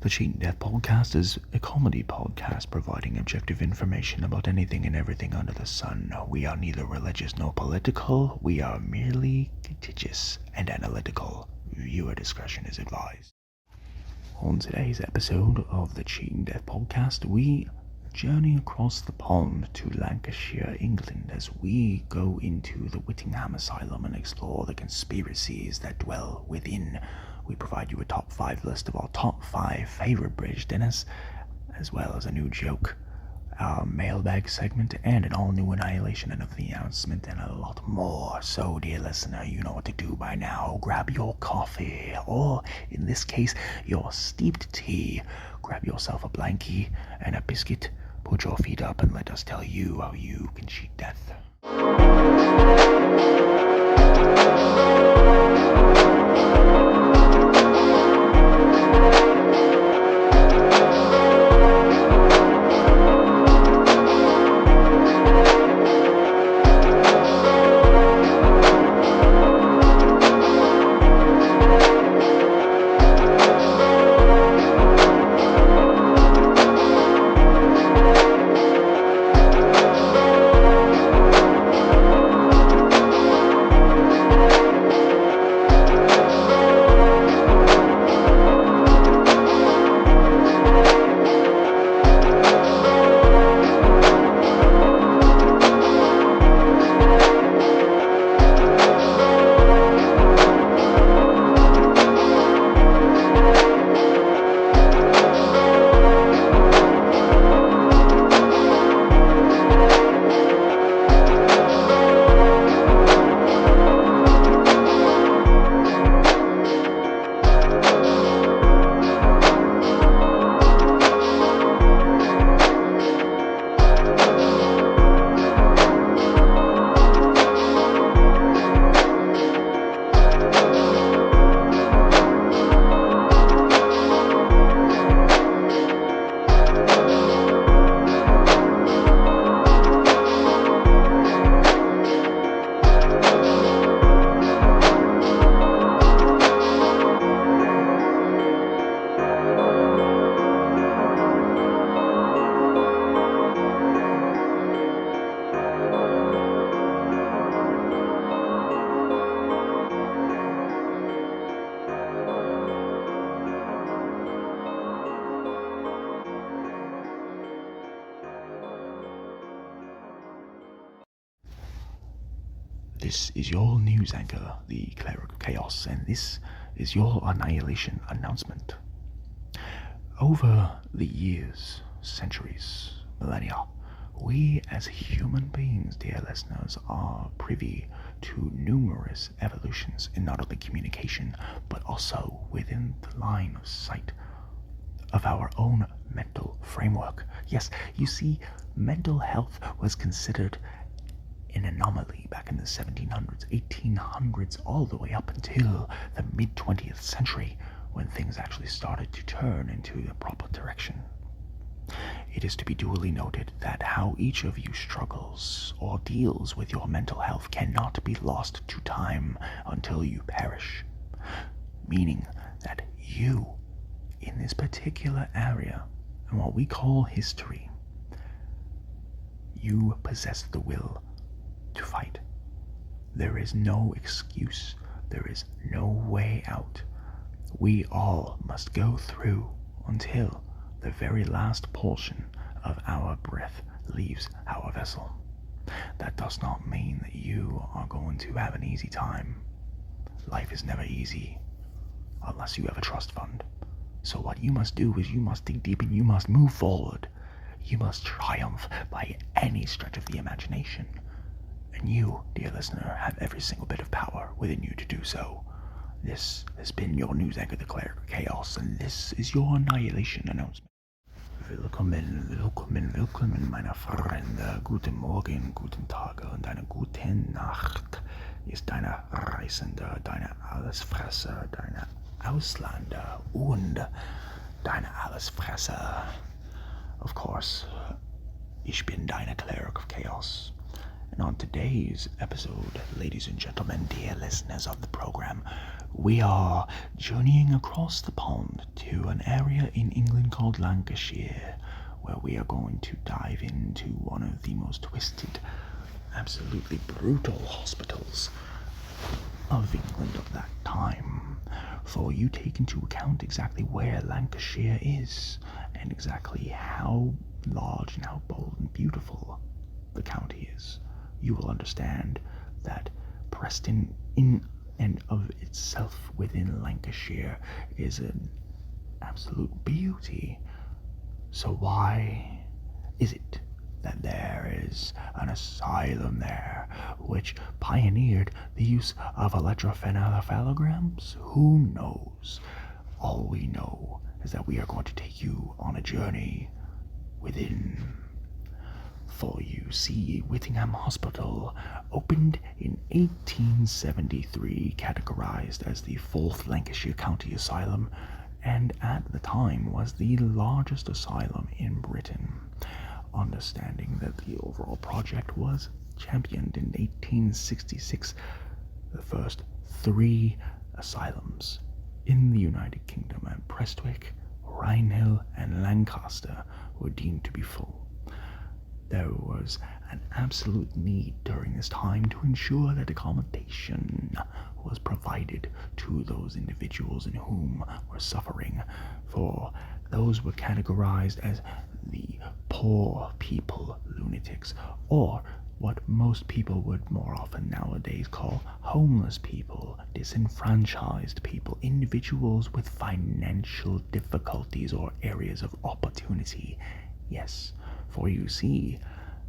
The Cheating Death Podcast is a comedy podcast providing objective information about anything and everything under the sun. We are neither religious nor political. We are merely litigious and analytical. Viewer discretion is advised. On today's episode of the Cheating Death Podcast, we journey across the pond to Lancashire, England, as we go into the Whittingham Asylum and explore the conspiracies that dwell within. We provide you a top 5 list of our top 5 favorite British dinners, as well as a new joke, our mailbag segment, and an all-new Annihilation Announcement, and a lot more. So, dear listener, you know what to do by now. Grab your coffee, or, in this case, your steeped tea. Grab yourself a blankie and a biscuit, put your feet up, and let us tell you how you can cheat death. This is your news anchor, the Cleric of Chaos, and this is your Annihilation Announcement. Over the years, centuries, millennia, we as human beings, dear listeners, are privy to numerous evolutions in not only communication, but also within the line of sight of our own mental framework. Yes, you see, mental health was considered an anomaly back in the 1700s, 1800s, all the way up until the mid-20th century, when things actually started to turn into the proper direction. It is to be duly noted that how each of you struggles or deals with your mental health cannot be lost to time until you perish, meaning that you, in this particular area, and what we call history, you possess the will to fight. There is no excuse. There is no way out. We all must go through until the very last portion of our breath leaves our vessel. That does not mean that you are going to have an easy time. Life is never easy unless you have a trust fund. So what you must do is you must dig deep and you must move forward. You must triumph by any stretch of the imagination. And you, dear listener, have every single bit of power within you to do so. This has been your news anchor, the Cleric of Chaos, and this is your Annihilation Announcement. Willkommen, meine Freunde. Guten Morgen, guten Tag und eine gute Nacht. Ist deine Reisende, deine Allesfresser, deine Ausländer und deine Allesfresser. Of course, ich bin deine Cleric of Chaos. And on today's episode, ladies and gentlemen, dear listeners of the program, we are journeying across the pond to an area in England called Lancashire, where we are going to dive into one of the most twisted, absolutely brutal hospitals of England of that time. For you take into account exactly where Lancashire is, and exactly how large and how bold and beautiful the county is, you will understand that Preston in and of itself within Lancashire is an absolute beauty. So why is it that there is an asylum there which pioneered the use of electrophenolograms? Who knows? All we know is that we are going to take you on a journey within. For you see, Whittingham Hospital opened in 1873, categorized as the 4th Lancashire County Asylum, and at the time was the largest asylum in Britain. Understanding that the overall project was championed in 1866, the first 3 asylums in the United Kingdom at Prestwick, Rhinehill, and Lancaster were deemed to be full. There was an absolute need during this time to ensure that accommodation was provided to those individuals in whom were suffering, for those were categorized as the poor people lunatics, or what most people would more often nowadays call homeless people, disenfranchised people, individuals with financial difficulties or areas of opportunity. Yes, for you see,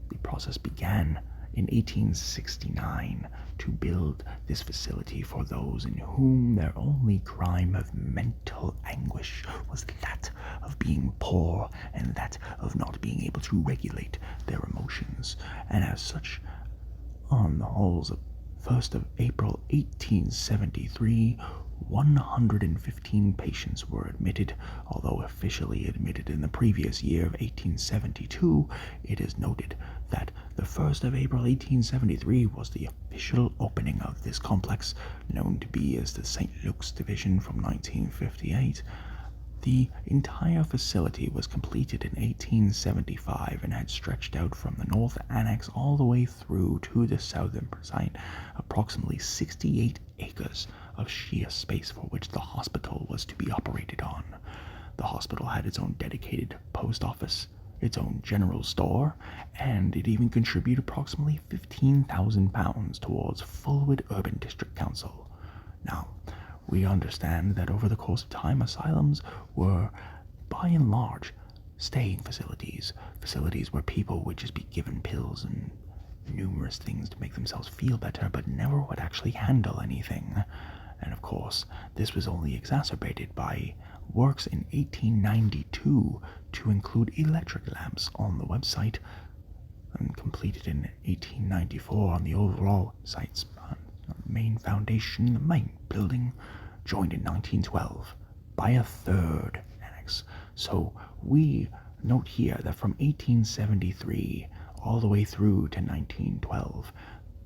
the process began in 1869 to build this facility for those in whom their only crime of mental anguish was that of being poor and that of not being able to regulate their emotions. And as such, on the halls of 1st of April 1873, 115 patients were admitted, although officially admitted in the previous year of 1872. It is noted that the 1st of April 1873 was the official opening of this complex, known to be as the St. Luke's Division from 1958. The entire facility was completed in 1875 and had stretched out from the North Annex all the way through to the southern site, approximately 68 acres of sheer space for which the hospital was to be operated on. The hospital had its own dedicated post office, its own general store, and it even contributed approximately £15,000 towards Fulwood Urban District Council. Now, we understand that over the course of time, asylums were, by and large, staying facilities where people would just be given pills and numerous things to make themselves feel better, but never would actually handle anything. And of course, this was only exacerbated by works in 1892 to include electric lamps on the website, and completed in 1894 on the overall site's main foundation. The main building joined in 1912 by a 3rd annex. So we note here that from 1873 all the way through to 1912,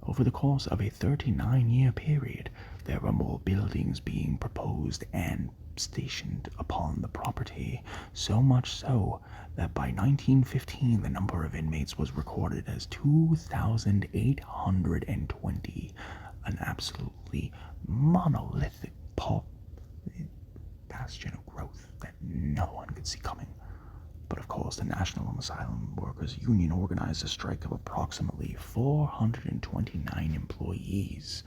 over the course of a 39-year period, there were more buildings being proposed and stationed upon the property, so much so that by 1915 the number of inmates was recorded as 2,820, an absolutely monolithic bastion of growth that no one could see coming. But of course, the National Asylum Workers Union organized a strike of approximately 429 employees.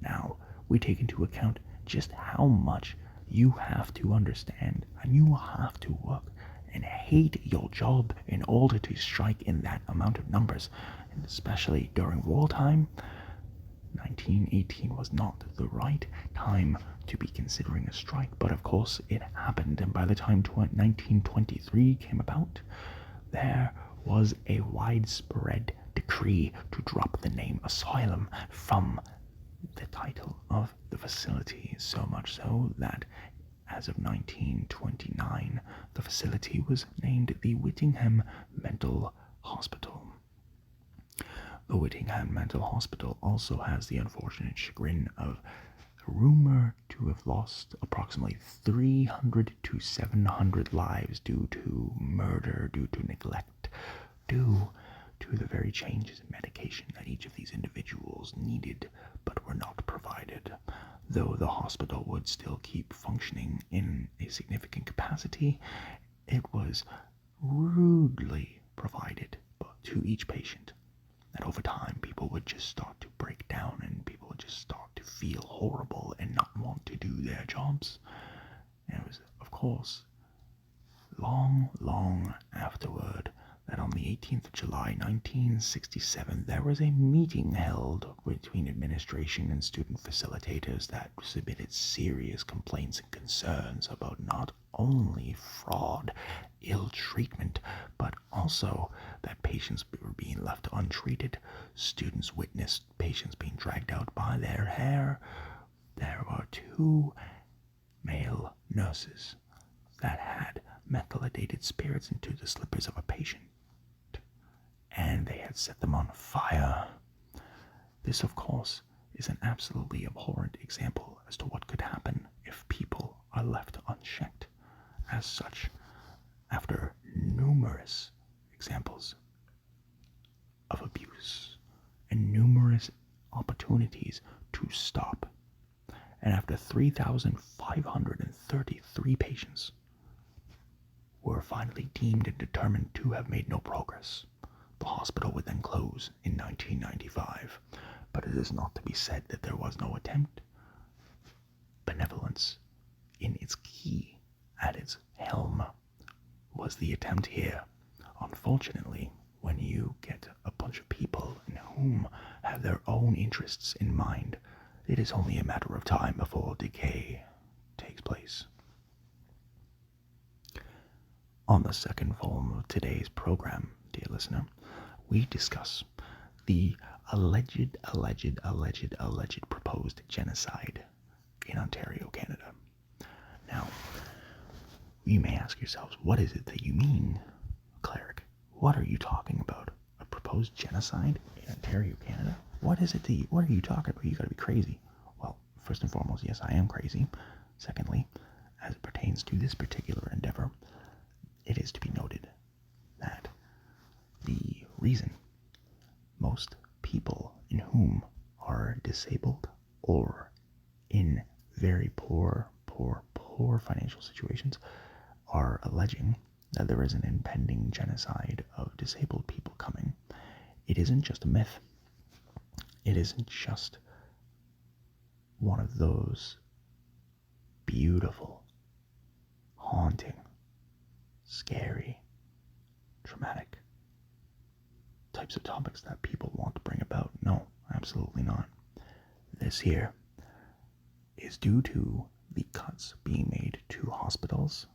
Now, we take into account just how much you have to understand and you have to work and hate your job in order to strike in that amount of numbers, and especially during wartime. 1918 was not the right time to be considering a strike, but of course it happened, and by the time 1923 came about, there was a widespread decree to drop the name asylum from the title of the facility, so much so that as of 1929, the facility was named the Whittingham Mental Hospital. The Whittingham Mental Hospital also has the unfortunate chagrin of rumored to have lost approximately 300 to 700 lives due to murder, due to neglect, due to the very changes in medication that each of these individuals needed but were not provided. Though the hospital would still keep functioning in a significant capacity, it was rudely provided to each patient. That over time, people would just start to break down and people would just start to feel horrible and not want to do their jobs. And it was, of course, long afterward that on the 18th of July 1967, there was a meeting held between administration and student facilitators that submitted serious complaints and concerns about not only fraud, ill treatment, but also that patients were being left untreated. Students witnessed patients being dragged out by their hair. There were 2 male nurses that had methylated spirits into the slippers of a patient, and they had set them on fire. This, of course, is an absolutely abhorrent example as to what could happen if people are left unchecked. As such, after numerous examples of abuse and numerous opportunities to stop, and after 3,533 patients were finally deemed and determined to have made no progress, the hospital would then close in 1995. But it is not to be said that there was no attempt. Benevolence, in its key, at its helm, was the attempt here. Unfortunately, when you get a bunch of people in whom have their own interests in mind, it is only a matter of time before decay takes place. On the second volume of today's program, dear listener, we discuss the alleged proposed genocide in Ontario, Canada. Now, you may ask yourselves, what is it that you mean, Cleric? What are you talking about? A proposed genocide in Ontario, Canada? What are you talking about? You gotta be crazy. Well, first and foremost, yes, I am crazy. Secondly, as it pertains to this particular endeavor, it is to be noted that the reason most people in whom are disabled or in very poor financial situations are alleging that there is an impending genocide of disabled people coming, it isn't just a myth. It isn't just one of those beautiful, haunting, scary, traumatic types of topics that people want to bring about. No, absolutely not. This here is due to the cuts being made to hospitals,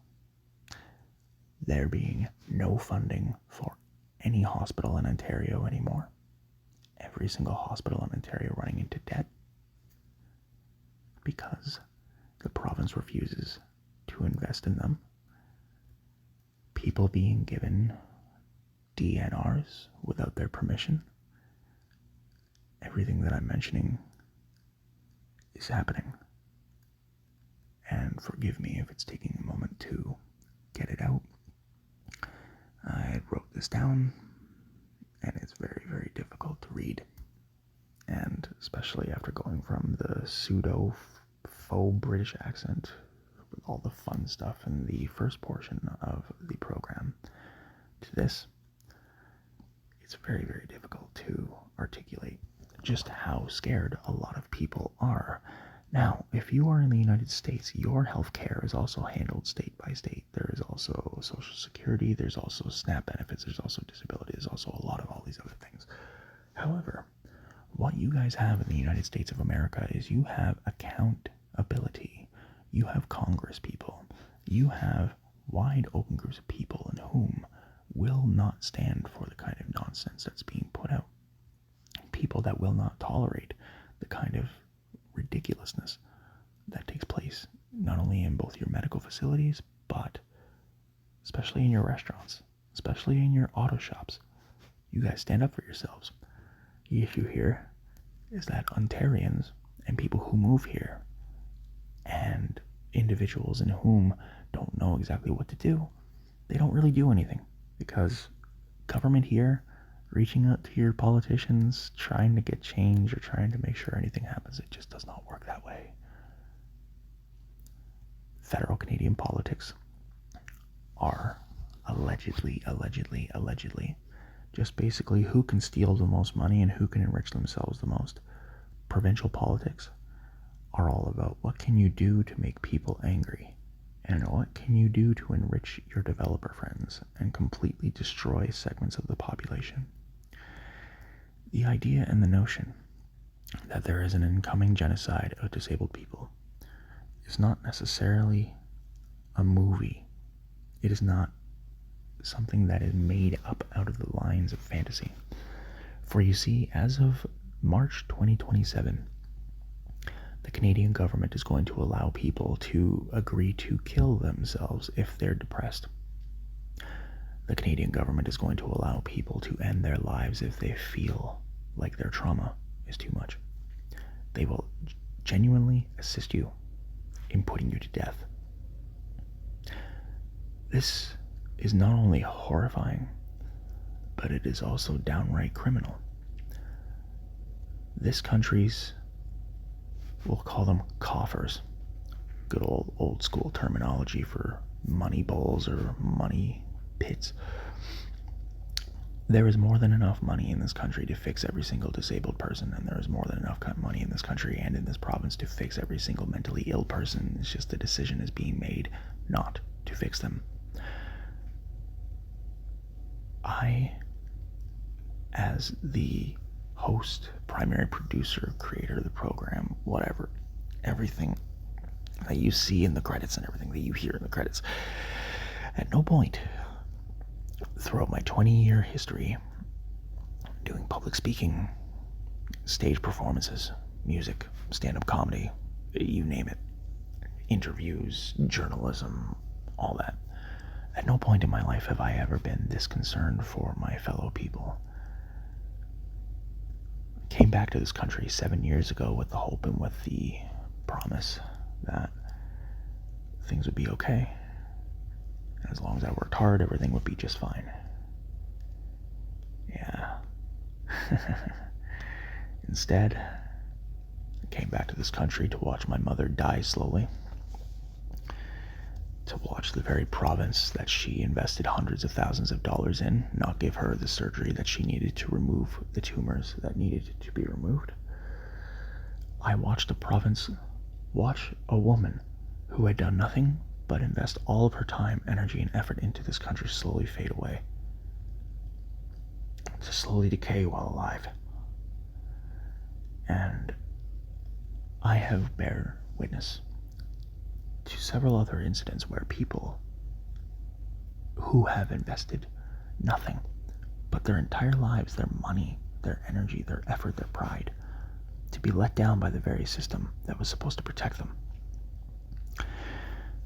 there being no funding for any hospital in Ontario anymore. Every single hospital in Ontario running into debt because the province refuses to invest in them. People being given DNRs without their permission. Everything that I'm mentioning is happening. And forgive me if it's taking a moment to get it out. I wrote this down, and it's very, very difficult to read. And especially after going from the faux British accent with all the fun stuff in the first portion of the program to this, it's very, very difficult to articulate just how scared a lot of people are. Now, if you are in the United States, your health care is also handled state by state. There is also Social Security, there's also SNAP benefits, there's also disability, there's also a lot of all these other things. However, what you guys have in the United States of America is you have accountability. You have Congress people. You have wide open groups of people in whom will not stand for the kind of nonsense that's being put out. People that will not tolerate the kind of ridiculousness that takes place not only in both your medical facilities, but especially in your restaurants, especially in your auto shops. You guys stand up for yourselves. The issue here is that Ontarians and people who move here and individuals in whom don't know exactly what to do, they don't really do anything, because government here, reaching out to your politicians, trying to get change or trying to make sure anything happens, it just does not work that way. Federal Canadian politics are allegedly, just basically who can steal the most money and who can enrich themselves the most. Provincial politics are all about what can you do to make people angry, and what can you do to enrich your developer friends and completely destroy segments of the population. The idea and the notion that there is an incoming genocide of disabled people is not necessarily a movie. It is not something that is made up out of the lines of fantasy. For you see, as of March 2027, the Canadian government is going to allow people to agree to kill themselves if they're depressed. The Canadian government is going to allow people to end their lives if they feel like their trauma is too much. They will genuinely assist you in putting you to death. This is not only horrifying, but it is also downright criminal. This country's, we'll call them coffers, good old school terminology for money bowls or money pits. There is more than enough money in this country to fix every single disabled person, and there is more than enough money in this country and in this province to fix every single mentally ill person. It's just the decision is being made not to fix them. I, as the host, primary producer, creator of the program, whatever, everything that you see in the credits and everything that you hear in the credits, at no point throughout my 20-year history doing public speaking, stage performances, music, stand-up comedy, you name it, interviews, journalism, all that, at no point in my life have I ever been this concerned for my fellow people. I came back to this country 7 years ago with the hope and with the promise that things would be okay. As long as I worked hard, everything would be just fine. Yeah. Instead, I came back to this country to watch my mother die slowly, to watch the very province that she invested hundreds of thousands of dollars in not give her the surgery that she needed to remove the tumors that needed to be removed. I watched a province watch a woman who had done nothing but invest all of her time, energy, and effort into this country slowly fade away, to slowly decay while alive. And I have bear witness to several other incidents where people who have invested nothing but their entire lives, their money, their energy, their effort, their pride, to be let down by the very system that was supposed to protect them.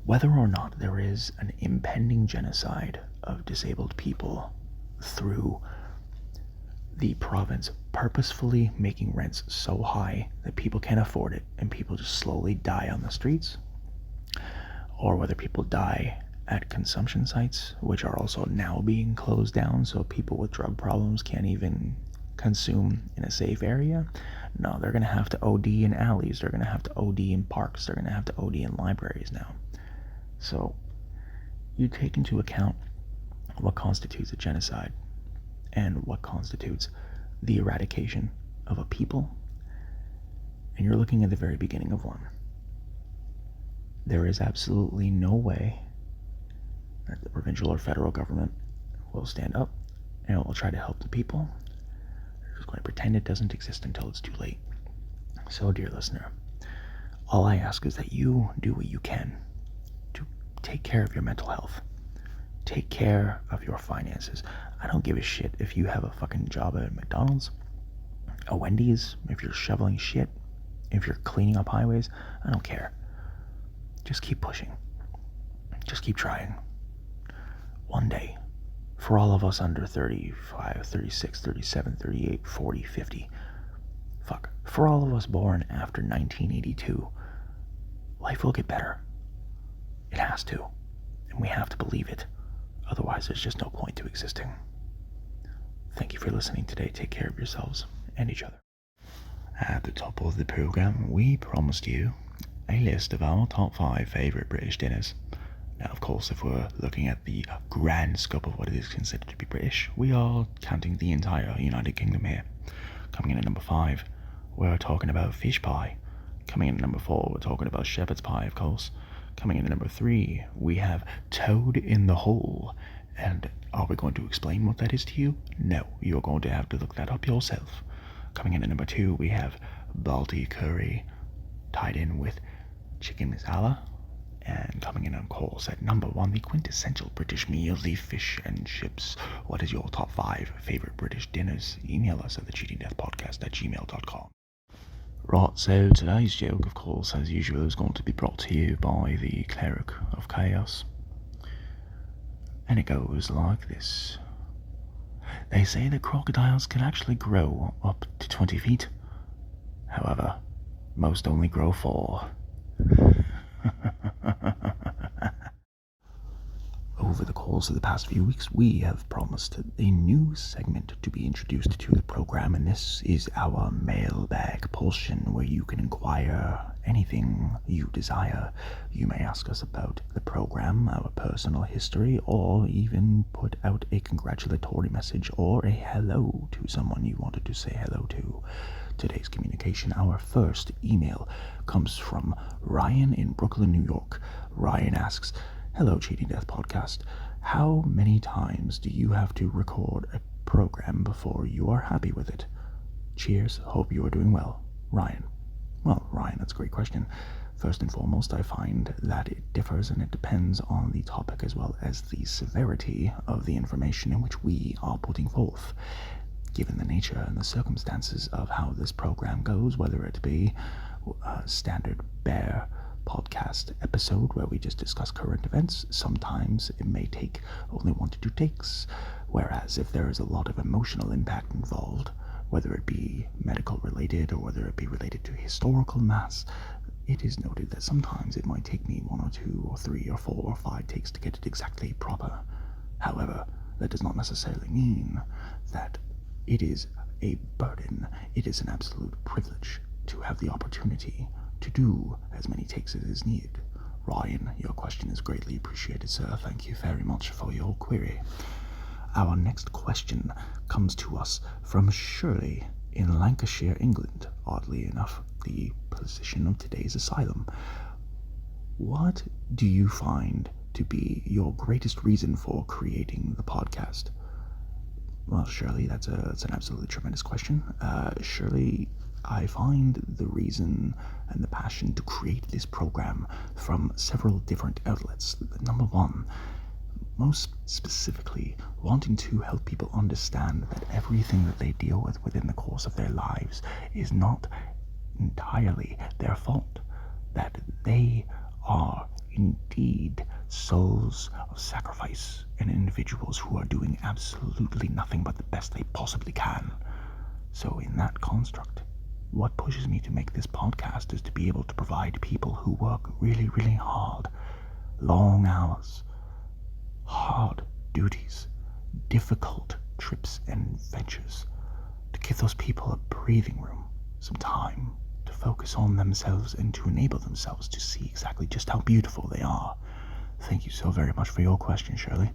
Whether or not there is an impending genocide of disabled people through the province purposefully making rents so high that people can't afford it and people just slowly die on the streets, or whether people die at consumption sites, which are also now being closed down so people with drug problems can't even consume in a safe area. No, they're going to have to OD in alleys, they're going to have to OD in parks, they're going to have to OD in libraries now. So you take into account what constitutes a genocide and what constitutes the eradication of a people, and you're looking at the very beginning of one. There is absolutely no way that the provincial or federal government will stand up and will try to help the people. They're just going to pretend it doesn't exist until it's too late. So, dear listener, all I ask is that you do what you can to take care of your mental health. Take care of your finances. I don't give a shit if you have a fucking job at McDonald's, a Wendy's, if you're shoveling shit, if you're cleaning up highways. I don't care. Just keep pushing. Just keep trying. One day, for all of us under 35, 36, 37, 38, 40, 50, for all of us born after 1982, life will get better. It has to, and we have to believe it. Otherwise, there's just no point to existing. Thank you for listening today. Take care of yourselves and each other. At the top of the program, we promised you a list of our top 5 favourite British dinners. Now, of course, if we're looking at the grand scope of what it is considered to be British, we are counting the entire United Kingdom here. Coming in at number 5, we're talking about fish pie. Coming in at number 4, we're talking about shepherd's pie, of course. Coming in at number 3, we have toad in the hole. And are we going to explain what that is to you? No, you're going to have to look that up yourself. Coming in at number 2, we have Balti curry tied in with chicken masala. And coming in, of course, at number 1, the quintessential British meal, the fish and chips. What is your top 5 favourite British dinners? Email us at thecheatingdeathpodcast@gmail.com. Right, so today's joke, of course, as usual, is going to be brought to you by the Cleric of Chaos. And it goes like this. They say that crocodiles can actually grow up to 20 feet. However, most only grow 4. Over the course of the past few weeks, we have promised a new segment to be introduced to the program, and this is our mailbag portion, where you can inquire anything you desire. You may ask us about the program, our personal history, or even put out a congratulatory message or a hello to someone you wanted to say hello to. Today's communication, our first email, comes from Ryan in Brooklyn, New York. Ryan asks, "Hello, Cheating Death Podcast. How many times do you have to record a program before you are happy with it? Cheers. Hope you are doing well. Ryan." Well, Ryan, that's a great question. First and foremost, I find that it differs and it depends on the topic as well as the severity of the information in which we are putting forth. Given the nature and the circumstances of how this program goes, whether it be a standard bare podcast episode where we just discuss current events, sometimes it may take only 1 to 2 takes, whereas if there is a lot of emotional impact involved, whether it be medical related or whether it be related to historical mass, it is noted that sometimes it might take me 1 or 2 or 3 or 4 or 5 takes to get it exactly proper. However, that does not necessarily mean that it is a burden. It is an absolute privilege to have the opportunity to do as many takes as is needed. Ryan, your question is greatly appreciated, sir. Thank you very much for your query. Our next question comes to us from Shirley in Lancashire, England. Oddly enough, the position of today's asylum. What do you find to be your greatest reason for creating the podcast? Well, Shirley, that's an absolutely tremendous question. Shirley, I find the reason and the passion to create this program from several different outlets. Number 1, most specifically, wanting to help people understand that everything that they deal with within the course of their lives is not entirely their fault, that they are indeed souls of sacrifice and individuals who are doing absolutely nothing but the best they possibly can. So in that construct, what pushes me to make this podcast is to be able to provide people who work really, really hard, long hours, hard duties, difficult trips and ventures, to give those people a breathing room, some time to focus on themselves and to enable themselves to see exactly just how beautiful they are. Thank you so very much for your question, Shirley.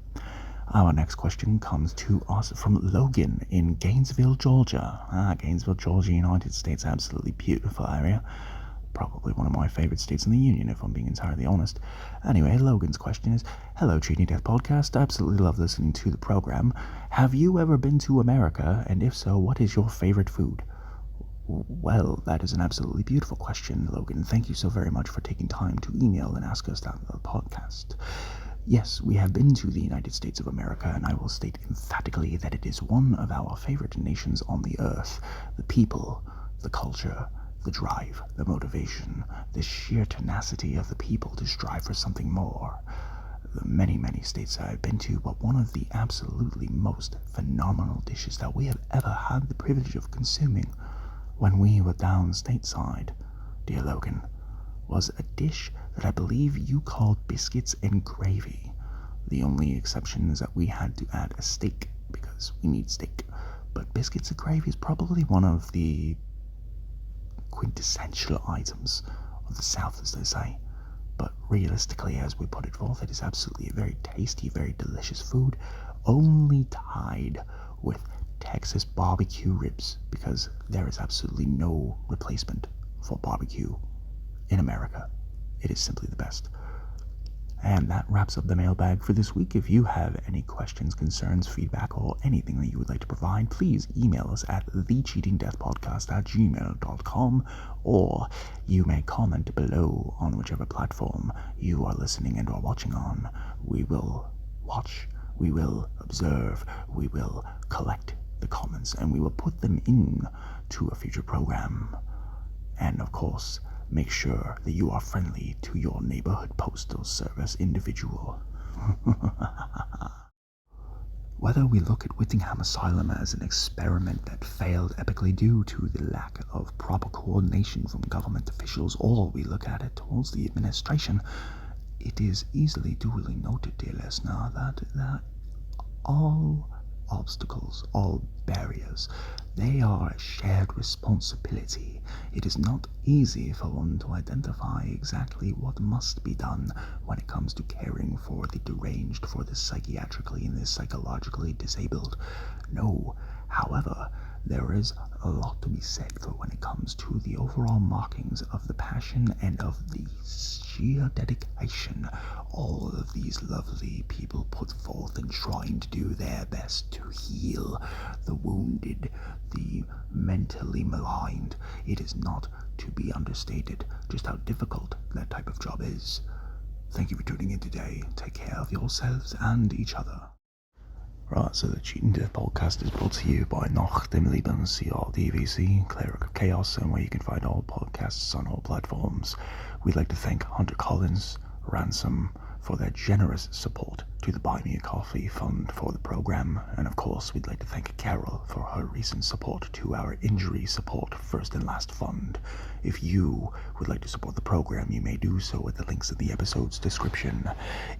Our next question comes to us from Logan in Gainesville, Georgia. Gainesville, Georgia, United States, absolutely beautiful area. Probably one of my favorite states in the Union, if I'm being entirely honest. Anyway, Logan's question is, "Hello, Cheating Death Podcast. I absolutely love listening to the program. Have you ever been to America? And if so, what is your favorite food?" Well, that is an absolutely beautiful question, Logan. Thank you so very much for taking time to email and ask us that on the podcast. Yes, we have been to the United States of America, and I will state emphatically that it is one of our favorite nations on the earth. The people, the culture, the drive, the motivation, the sheer tenacity of the people to strive for something more. The many, many states I've been to, but one of the absolutely most phenomenal dishes that we have ever had the privilege of consuming when we were down stateside, dear Logan, was a dish that I believe you called biscuits and gravy. The only exception is that we had to add a steak, because we need steak. But biscuits and gravy is probably one of the quintessential items of the South, as they say. But realistically, as we put it forth, it is absolutely a very tasty, very delicious food, only tied with Texas barbecue ribs, because there is absolutely no replacement for barbecue in America. It is simply the best. And that wraps up the mailbag for this week. If you have any questions, concerns, feedback, or anything that you would like to provide, please email us at thecheatingdeathpodcast@gmail.com, or you may comment below on whichever platform you are listening and or watching on. We will watch, we will observe, we will collect the comments, and we will put them in to a future program. And of course, make sure that you are friendly to your neighborhood postal service individual. Whether we look at Whittingham Asylum as an experiment that failed epically due to the lack of proper coordination from government officials, or we look at it towards the administration, it is easily duly noted, dear listener, that all obstacles, all barriers, they are a shared responsibility. It is not easy for one to identify exactly what must be done when it comes to caring for the deranged, for the psychiatrically and the psychologically disabled. No, however, there is a lot to be said for when it comes to the overall markings of the passion and of the sheer dedication all of these lovely people put forth in trying to do their best to heal the wounded, the mentally maligned. It is not to be understated just how difficult that type of job is. Thank you for tuning in today. Take care of yourselves and each other. Right, so the Cheating Death podcast is brought to you by Nach dem Leben, CRDVC, Cleric of Chaos, and where you can find all podcasts on all platforms. We'd like to thank Hunter Collins, Ransom, for their generous support to the Buy Me a Coffee fund for the program, and of course we'd like to thank Carol for her recent support to our Injury Support First and Last Fund. If you would like to support the program, you may do so at the links in the episode's description.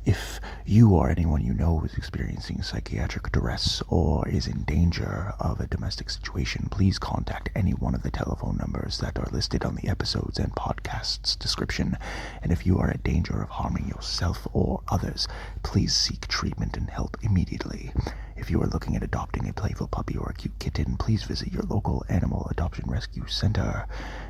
If you or anyone you know is experiencing psychiatric duress or is in danger of a domestic situation, please contact any one of the telephone numbers that are listed on the episodes and podcast's description. And if you are in danger of harming yourself or others, please seek treatment and help immediately. If you are looking at adopting a playful puppy or a cute kitten, please visit your local animal adoption rescue center.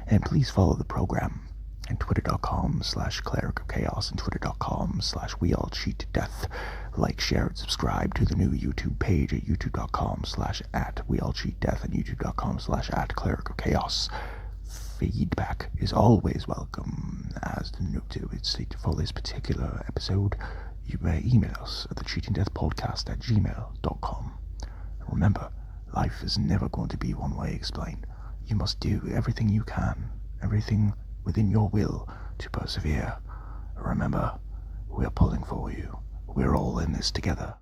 And please follow the program at twitter.com/Cleric of Chaos and twitter.com/WeAllCheatDeath. Like, share, and subscribe to the new YouTube page at youtube.com/@WeAllCheatDeath and youtube.com/@Cleric of Chaos. Feedback is always welcome. As the note to it stated for this particular episode, you may email us at thecheatingdeathpodcast@gmail.com. Remember, life is never going to be one way explained. You must do everything you can, everything within your will to persevere. Remember, we're pulling for you. We're all in this together.